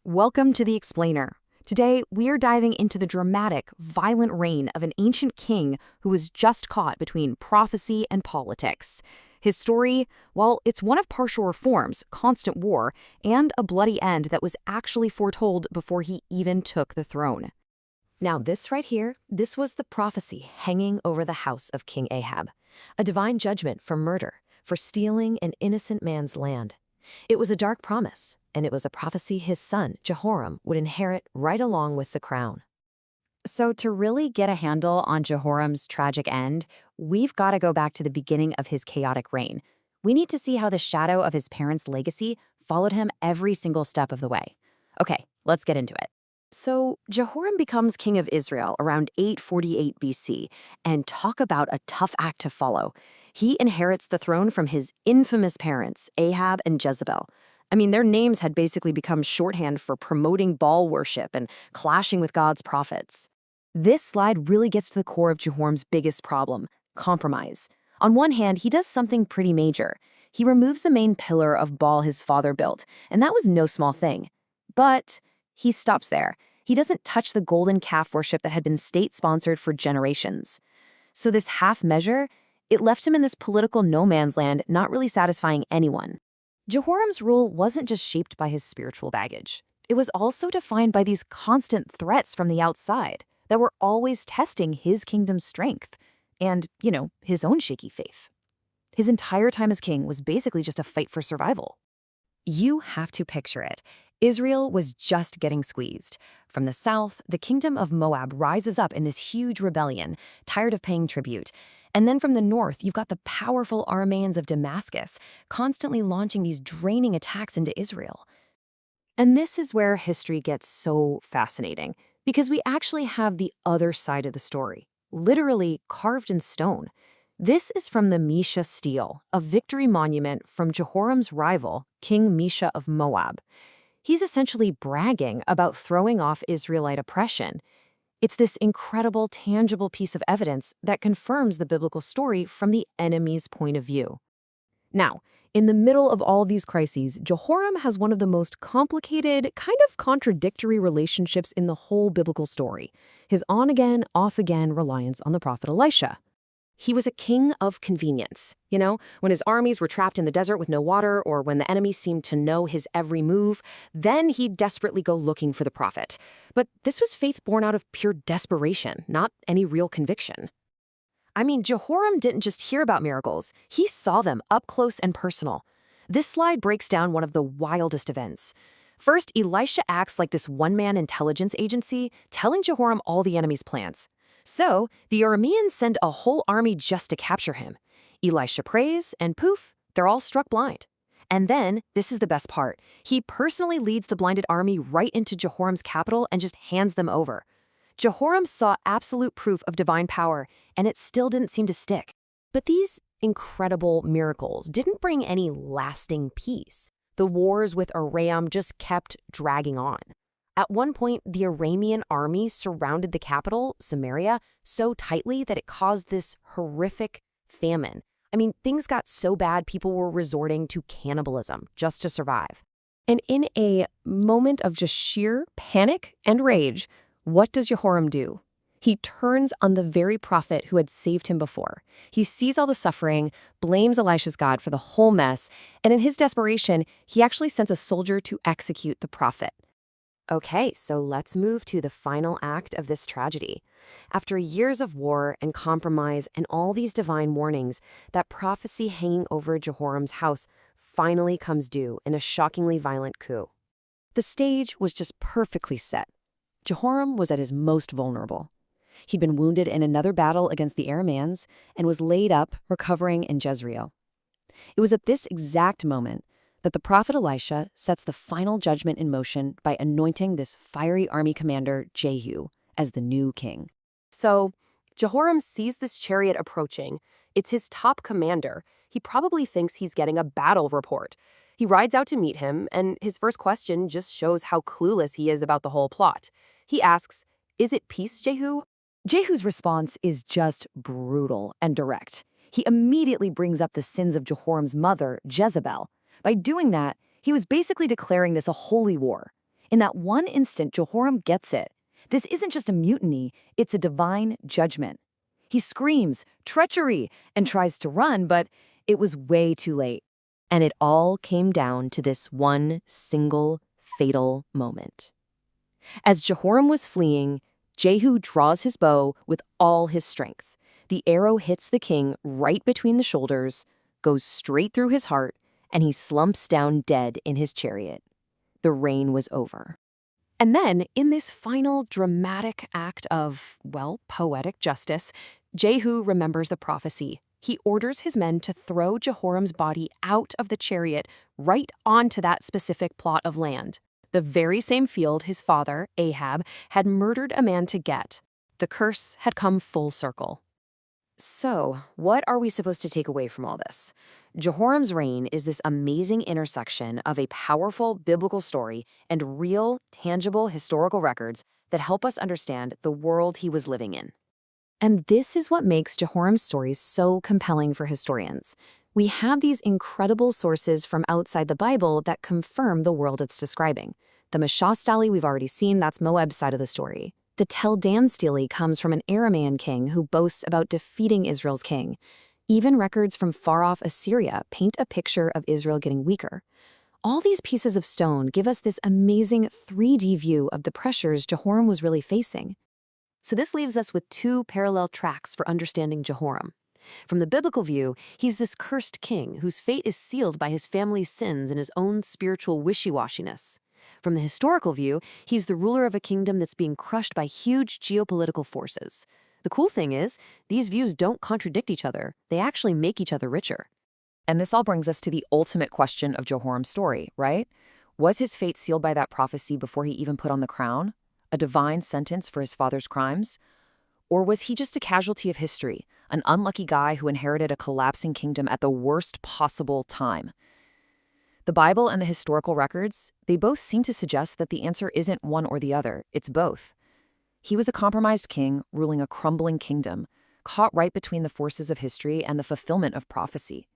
Welcome to The Explainer. Today, we are diving into the dramatic, violent reign of an ancient king who was just caught between prophecy and politics. His story, well, it's one of partial reforms, constant war, and a bloody end that was actually foretold before he even took the throne. Now, this right here, this was the prophecy hanging over the house of King Ahab. A divine judgment for murder, for stealing an innocent man's land. It was a dark promise, and it was a prophecy his son, Jehoram, would inherit right along with the crown. So to really get a handle on Jehoram's tragic end, we've got to go back to the beginning of his chaotic reign. We need to see how the shadow of his parents' legacy followed him every single step of the way. Okay, let's get into it. So Jehoram becomes king of Israel around 848 BC, and talk about a tough act to follow. He inherits the throne from his infamous parents, Ahab and Jezebel. I mean, their names had basically become shorthand for promoting Baal worship and clashing with God's prophets. This slide really gets to the core of Jehoram's biggest problem, compromise. On one hand, he does something pretty major. He removes the main pillar of Baal his father built, and that was no small thing. But he stops there. He doesn't touch the golden calf worship that had been state-sponsored for generations. So this half measure, it left him in this political no-man's land, not really satisfying anyone. Jehoram's rule wasn't just shaped by his spiritual baggage. It was also defined by these constant threats from the outside that were always testing his kingdom's strength and, his own shaky faith. His entire time as king was basically just a fight for survival. You have to picture it. Israel was just getting squeezed. From the south, the kingdom of Moab rises up in this huge rebellion, tired of paying tribute. And then from the north, you've got the powerful Arameans of Damascus, constantly launching these draining attacks into Israel. And this is where history gets so fascinating, because we actually have the other side of the story, literally carved in stone. This is from the Mesha stele, a victory monument from Jehoram's rival, King Mesha of Moab. He's essentially bragging about throwing off Israelite oppression. It's this incredible, tangible piece of evidence that confirms the biblical story from the enemy's point of view. Now, in the middle of all these crises, Jehoram has one of the most complicated, kind of contradictory relationships in the whole biblical story, his on-again, off-again reliance on the prophet Elisha. He was a king of convenience, when his armies were trapped in the desert with no water or when the enemy seemed to know his every move, then he'd desperately go looking for the prophet. But this was faith born out of pure desperation, not any real conviction. I mean, Jehoram didn't just hear about miracles, he saw them up close and personal. This slide breaks down one of the wildest events. First, Elisha acts like this one-man intelligence agency, telling Jehoram all the enemy's plans. So, the Arameans send a whole army just to capture him. Elisha prays, and poof, they're all struck blind. And then, this is the best part, he personally leads the blinded army right into Jehoram's capital and just hands them over. Jehoram saw absolute proof of divine power, and it still didn't seem to stick. But these incredible miracles didn't bring any lasting peace. The wars with Aram just kept dragging on. At one point, the Aramean army surrounded the capital, Samaria, so tightly that it caused this horrific famine. I mean, things got so bad people were resorting to cannibalism just to survive. And in a moment of just sheer panic and rage, what does Jehoram do? He turns on the very prophet who had saved him before. He sees all the suffering, blames Elisha's God for the whole mess, and in his desperation, he actually sends a soldier to execute the prophet. Okay, so let's move to the final act of this tragedy. After years of war and compromise and all these divine warnings, that prophecy hanging over Jehoram's house finally comes due in a shockingly violent coup. The stage was just perfectly set. Jehoram was at his most vulnerable. He'd been wounded in another battle against the Arameans and was laid up, recovering in Jezreel. It was at this exact moment that the prophet Elisha sets the final judgment in motion by anointing this fiery army commander, Jehu, as the new king. So, Jehoram sees this chariot approaching. It's his top commander. He probably thinks he's getting a battle report. He rides out to meet him, and his first question just shows how clueless he is about the whole plot. He asks, "Is it peace, Jehu?" Jehu's response is just brutal and direct. He immediately brings up the sins of Jehoram's mother, Jezebel. By doing that, he was basically declaring this a holy war. In that one instant, Jehoram gets it. This isn't just a mutiny, it's a divine judgment. He screams, "Treachery!" and tries to run, but it was way too late. And it all came down to this one single fatal moment. As Jehoram was fleeing, Jehu draws his bow with all his strength. The arrow hits the king right between the shoulders, goes straight through his heart, and he slumps down dead in his chariot. The reign was over. And then, in this final dramatic act of, well, poetic justice, Jehu remembers the prophecy. He orders his men to throw Jehoram's body out of the chariot right onto that specific plot of land, the very same field his father, Ahab, had murdered a man to get. The curse had come full circle. So, what are we supposed to take away from all this? Jehoram's reign is this amazing intersection of a powerful biblical story and real, tangible historical records that help us understand the world he was living in. And this is what makes Jehoram's stories so compelling for historians. We have these incredible sources from outside the Bible that confirm the world it's describing. The Mashah we've already seen, that's Moab's side of the story. The Tel Dan stele comes from an Aramaean king who boasts about defeating Israel's king. Even records from far-off Assyria paint a picture of Israel getting weaker. All these pieces of stone give us this amazing 3D view of the pressures Jehoram was really facing. So this leaves us with two parallel tracks for understanding Jehoram. From the biblical view, he's this cursed king whose fate is sealed by his family's sins and his own spiritual wishy-washiness. From the historical view, he's the ruler of a kingdom that's being crushed by huge geopolitical forces. The cool thing is, these views don't contradict each other. They actually make each other richer. And this all brings us to the ultimate question of Jehoram's story, right? Was his fate sealed by that prophecy before he even put on the crown? A divine sentence for his father's crimes? Or was he just a casualty of history, an unlucky guy who inherited a collapsing kingdom at the worst possible time? The Bible and the historical records, they both seem to suggest that the answer isn't one or the other, it's both. He was a compromised king ruling a crumbling kingdom, caught right between the forces of history and the fulfillment of prophecy.